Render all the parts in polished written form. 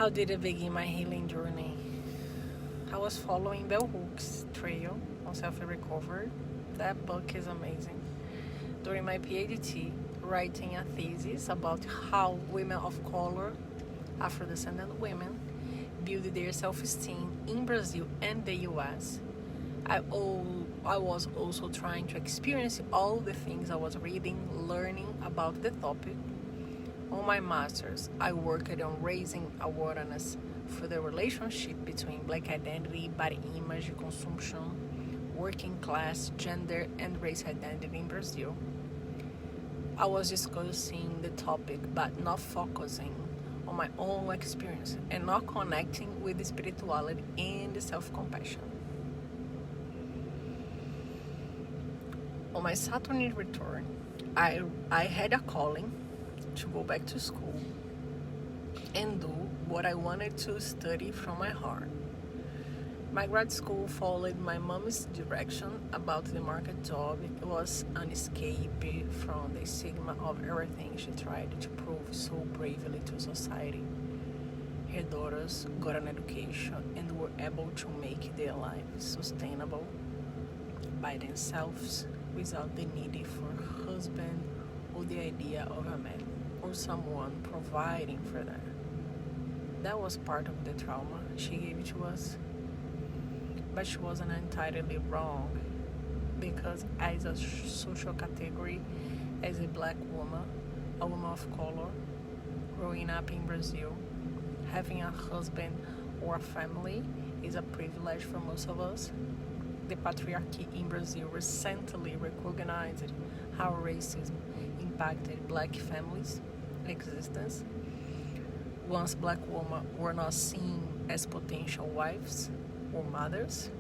How did I begin my healing journey? I was following Bell Hooks' trail on self-recovery. That book is amazing. During my PhD, writing a thesis about how women of color, Afro-descendant women, build their self-esteem in Brazil and the US. I was also trying to experience all the things I was reading, learning about the topic. On my master's, I worked on raising awareness for the relationship between Black identity, body image, consumption, working class, gender, and race identity in Brazil. I was discussing the topic but not focusing on my own experience and not connecting with the spirituality and the self-compassion. On my Saturn return, I had a calling to go back to school and do what I wanted to study from my heart. My grad school followed my mom's direction about the market job. It was an escape from the stigma of everything she tried to prove so bravely to society. Her daughters got an education and were able to make their lives sustainable by themselves without the need for a husband or the idea of a man or someone providing for them. That was part of the trauma she gave to us. But she wasn't entirely wrong, because as a social category, as a black woman, a woman of color, growing up in Brazil, having a husband or a family is a privilege for most of us. The patriarchy in Brazil recently recognized how racism impacted black families' existence. Once black women were not seen as potential wives or mothers,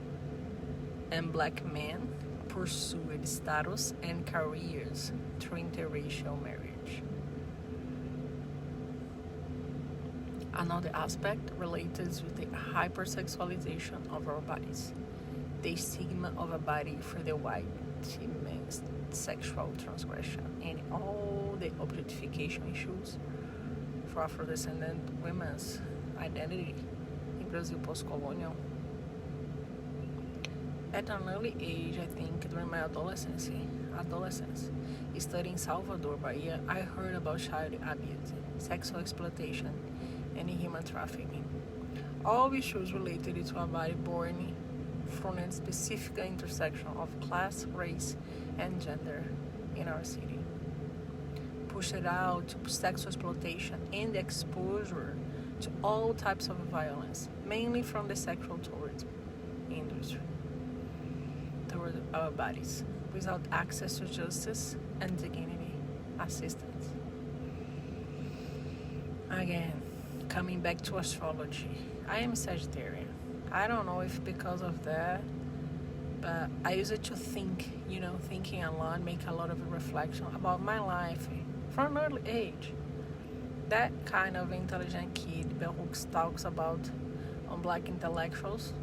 and black men pursued status and careers through interracial marriage. Another aspect related to the hypersexualization of our bodies, the stigma of a body for the white man's sexual transgression, and all the objectification issues for Afro-descendant women's identity in Brazil post-colonial. At an early age, I think during my adolescence, studying in Salvador, Bahia, I heard about child abuse, sexual exploitation, and human trafficking. All issues related to a body born from a specific intersection of class, race, and gender in our city. Pushed out to sexual exploitation and exposure to all types of violence, mainly from the sexual tourism industry, toward our bodies, without access to justice and dignity assistance. Again, coming back to astrology, I am Sagittarian. I don't know if because of that, but I use it to think, thinking a lot, make a lot of reflection about my life from an early age. That kind of intelligent kid Bell Hooks talks about on Black intellectuals.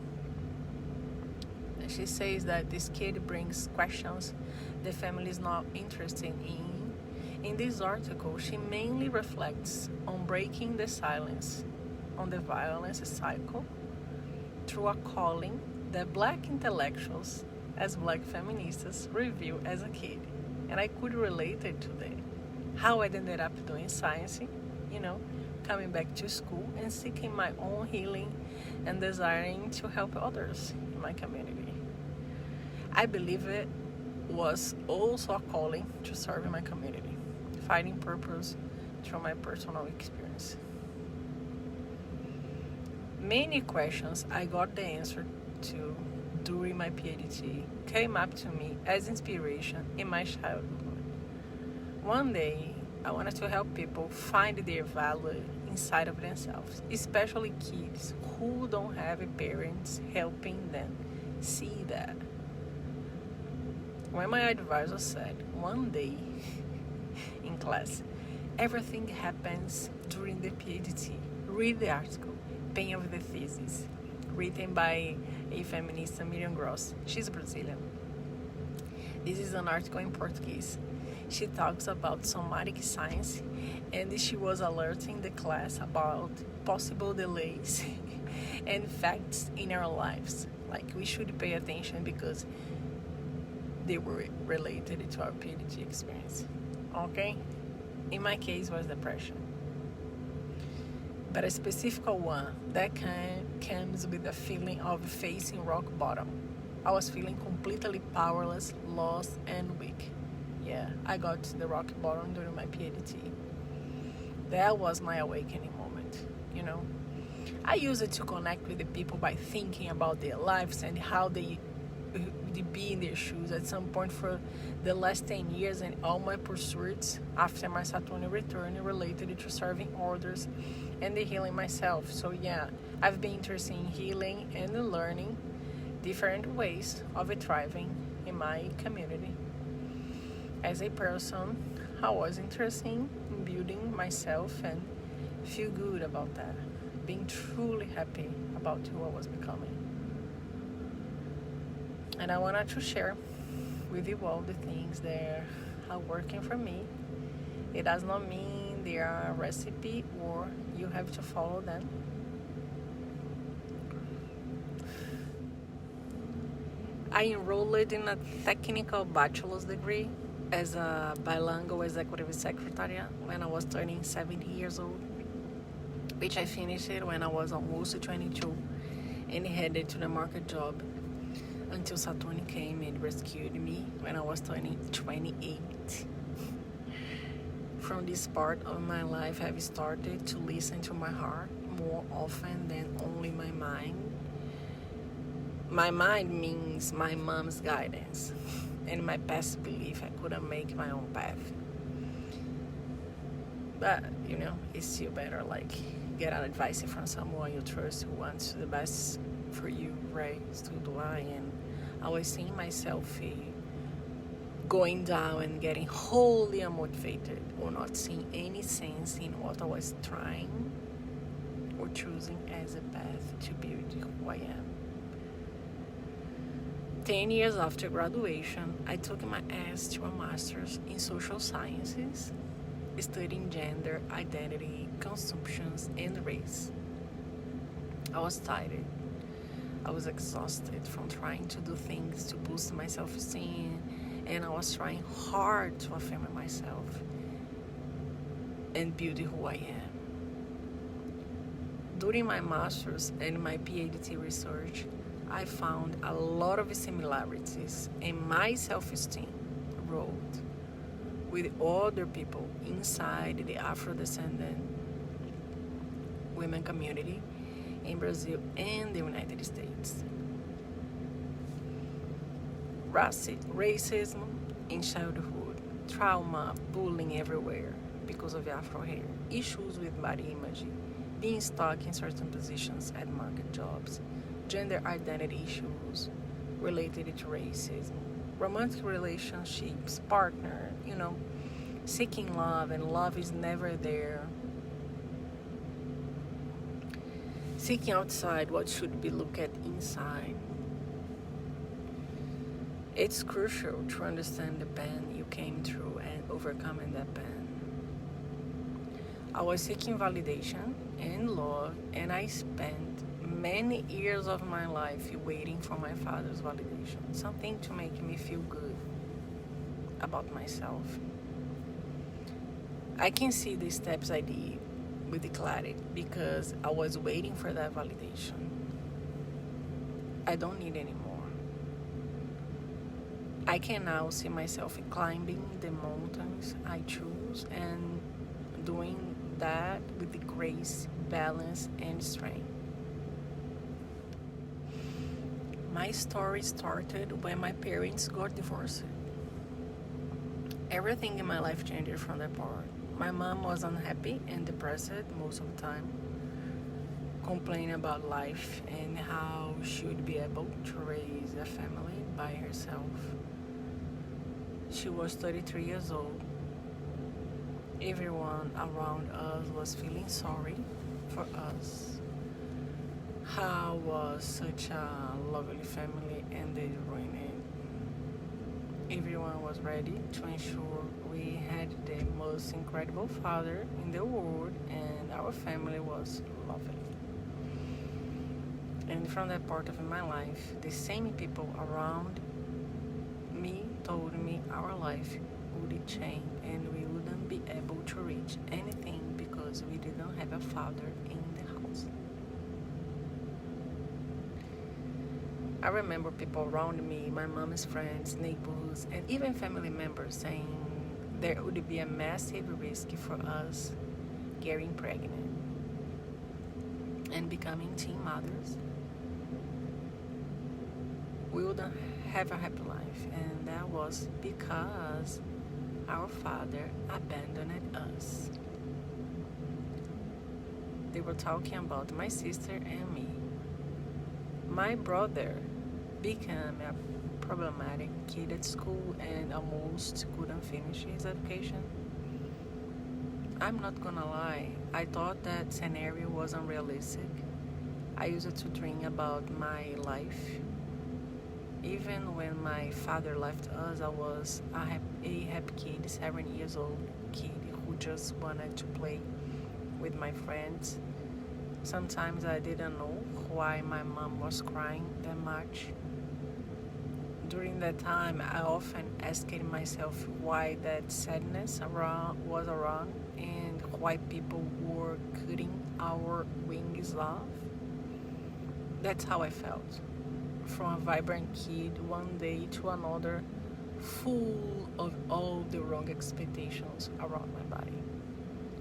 And she says that this kid brings questions the family is not interested in. In this article, she mainly reflects on breaking the silence on the violence cycle through a calling that Black intellectuals, as Black feminists, review as a kid. And I could relate it to that. How I ended up doing science, coming back to school and seeking my own healing and desiring to help others in my community. I believe it was also a calling to serve in my community, finding purpose through my personal experience. Many questions I got the answer to during my PhD came up to me as inspiration in my childhood. One day, I wanted to help people find their value inside of themselves, especially kids who don't have parents helping them see that. When my advisor said one day in class, everything happens during the PhD, read the article, Pain of the Thesis, written by a feminist, Miriam Gross. She's Brazilian. This is an article in Portuguese. She talks about somatic science, and she was alerting the class about possible delays and facts in our lives. Like we should pay attention because they were related to our PhD experience. Okay? In my case was depression. But a specific one that comes with a feeling of facing rock bottom. I was feeling completely powerless, lost, and weak. Yeah, I got to the rock bottom during my PhD. That was my awakening moment, you know. I use it to connect with the people by thinking about their lives and how they be in their shoes at some point for the last 10 years, and all my pursuits after my Saturn return related to serving others and the healing myself. So yeah, I've been interested in healing and learning different ways of thriving in my community. As a person, I was interested in building myself and feel good about that, being truly happy about who I was becoming. And I wanted to share with you all the things that are working for me. It does not mean they are a recipe or you have to follow them. I enrolled in a technical bachelor's degree as a bilingual executive secretary when I was turning 70 years old, which I finished when I was almost 22 and headed to the market job until Saturn came and rescued me when I was turning 28. From this part of my life, I've started to listen to my heart more often than only my mind. My mind means my mom's guidance and my past belief I couldn't make my own path. But, you know, it's still better, like, get an advice from someone you trust who wants the best for you, right? So do I, and I was seeing myself going down and getting wholly unmotivated or not seeing any sense in what I was trying or choosing as a path to build who I am. 10 years after graduation, I took my ass to a master's in social sciences, studying gender, identity, consumptions, and race. I was tired. I was exhausted from trying to do things to boost my self-esteem, and I was trying hard to affirm myself and build who I am. During my master's and my PhD research, I found a lot of similarities in my self-esteem growth with other people inside the Afro-descendant women community in Brazil and the United States. Racism in childhood, trauma, bullying everywhere because of Afro hair, issues with body image, being stuck in certain positions at market jobs, gender identity issues related to racism, romantic relationships, partner, seeking love and love is never there. Seeking outside what should be looked at inside. It's crucial to understand the pain you came through and overcoming that pain. I was seeking validation and love, and I spent many years of my life waiting for my father's validation, something to make me feel good about myself. I can see the steps I did with clarity because I was waiting for that validation. I don't need anymore. I can now see myself climbing the mountains I choose and doing that with the grace, balance, and strength. My story started when my parents got divorced. Everything in my life changed from that part. My mom was unhappy and depressed most of the time, complaining about life and how she would be able to raise a family by herself. She was 33 years old. Everyone around us was feeling sorry for us. How was such a lovely family and they ruined it. Everyone was ready to ensure we had the most incredible father in the world, and our family was lovely. And from that part of my life, the same people around me told me our life would change and we wouldn't be able to reach anything because we didn't have a father in the house. I remember people around me, my mom's friends, neighbors, and even family members saying there would be a massive risk for us getting pregnant and becoming teen mothers. We wouldn't have a happy life, and that was because our father abandoned us. They were talking about my sister and me. My brother became a problematic kid at school and almost couldn't finish his education. I'm not gonna lie, I thought that scenario was unrealistic. I used to dream about my life. Even when my father left us, I was a happy kid, 7 years old kid who just wanted to play with my friends. Sometimes I didn't know why my mom was crying that much. During that time, I often asked myself why that sadness was around and why people were cutting our wings off. That's how I felt. From a vibrant kid one day to another, full of all the wrong expectations around my body.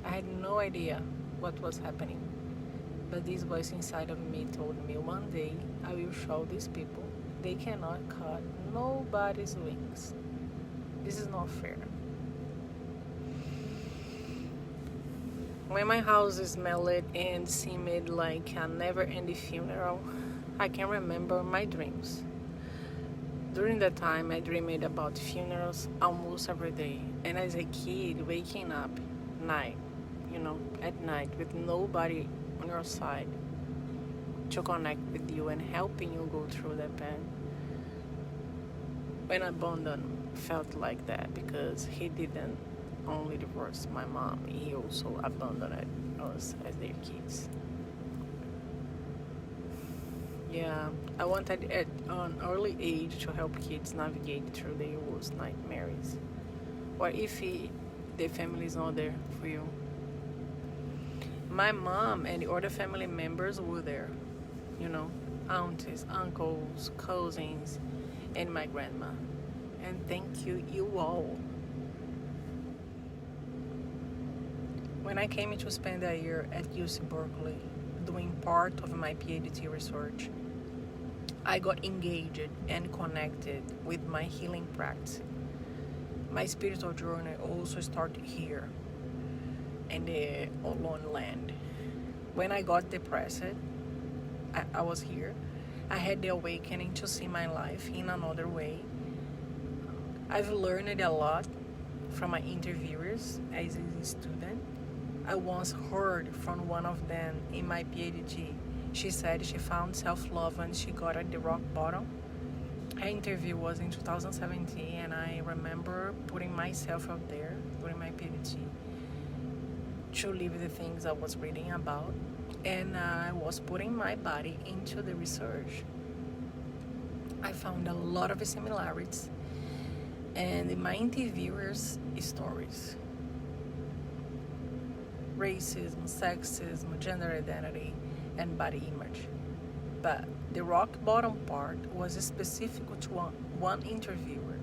I had no idea what was happening, but this voice inside of me told me one day I will show these people they cannot cut nobody's wings. This is not fair. When my house smelled and seemed like a never-ending funeral, I can remember my dreams. During that time, I dreamed about funerals almost every day. And as a kid, waking up at night with nobody on your side to connect with you and helping you go through that pain. When abandon felt like that because he didn't only divorce my mom, he also abandoned us as their kids. Yeah, I wanted at an early age to help kids navigate through their worst nightmares. What if the family is not there for you? My mom and the other family members were there, aunties, uncles, cousins, and my grandma. And thank you all. When I came to spend a year at UC Berkeley, doing part of my PhD research, I got engaged and connected with my healing practice. My spiritual journey also started here in the Olon land. When I got depressed, I was here. I had the awakening to see my life in another way. I've learned a lot from my interviewers as a student. I once heard from one of them in my PhD. She said she found self-love when she got at the rock bottom. Her interview was in 2017, and I remember putting myself out there during my PhD to live the things I was reading about, and I was putting my body into the research. I found a lot of similarities and in my interviewers' stories. Racism, sexism, gender identity, and body image. But the rock bottom part was specific to one interviewer.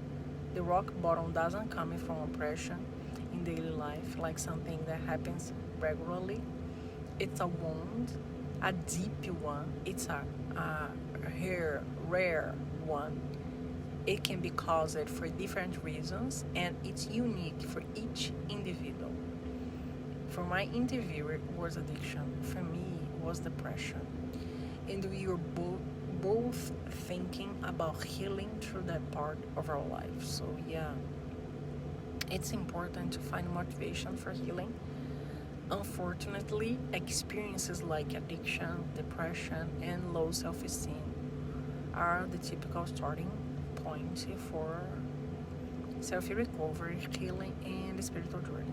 The rock bottom doesn't come from oppression in daily life like something that happens regularly. It's a wound, a deep one. It's a rare one. It can be caused for different reasons, and it's unique for each individual. For my interviewer, it was addiction. For me, it was depression. And we were both thinking about healing through that part of our life. So yeah, it's important to find motivation for healing. Unfortunately, experiences like addiction, depression, and low self-esteem are the typical starting point for self-recovery, healing, and spiritual journey.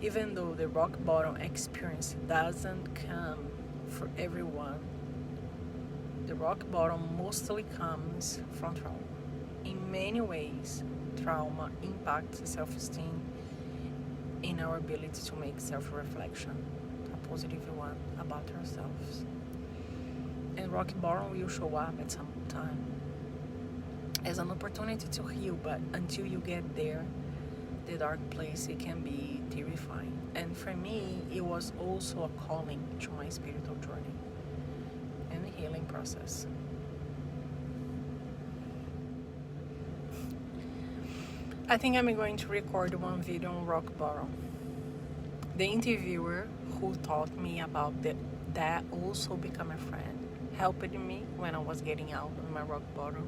Even though the rock bottom experience doesn't come for everyone, the rock bottom mostly comes from trauma. In many ways, trauma impacts self-esteem and our ability to make self-reflection, a positive one, about ourselves. And rock bottom will show up at some time as an opportunity to heal, but until you get there, the dark place, it can be terrifying. And for me, it was also a calling to my spiritual journey and healing process. I think I'm going to record one video on rock bottom. The interviewer who taught me about that also became a friend, helping me when I was getting out of my rock bottom.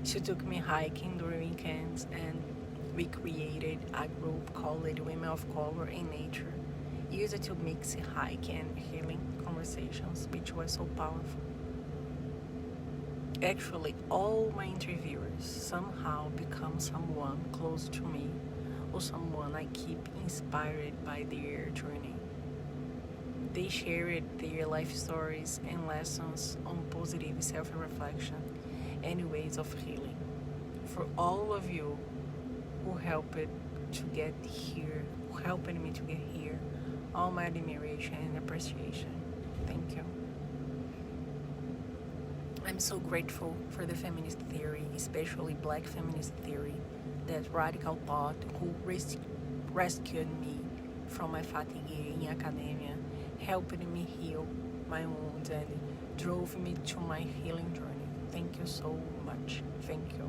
She took me hiking during weekends, and we created a group called Women of Color in Nature, used to mix hike and healing conversations, which was so powerful. Actually, all my interviewers somehow become someone close to me or someone I keep inspired by their journey. They shared their life stories and lessons on positive self-reflection and ways of healing. For all of you who helped to get here, who helped me to get here, all my admiration and appreciation. Thank you. I'm so grateful for the feminist theory, especially Black feminist theory, that radical thought who rescued me from my fatigue in academia, helped me heal my wounds, and drove me to my healing journey. Thank you so much. Thank you.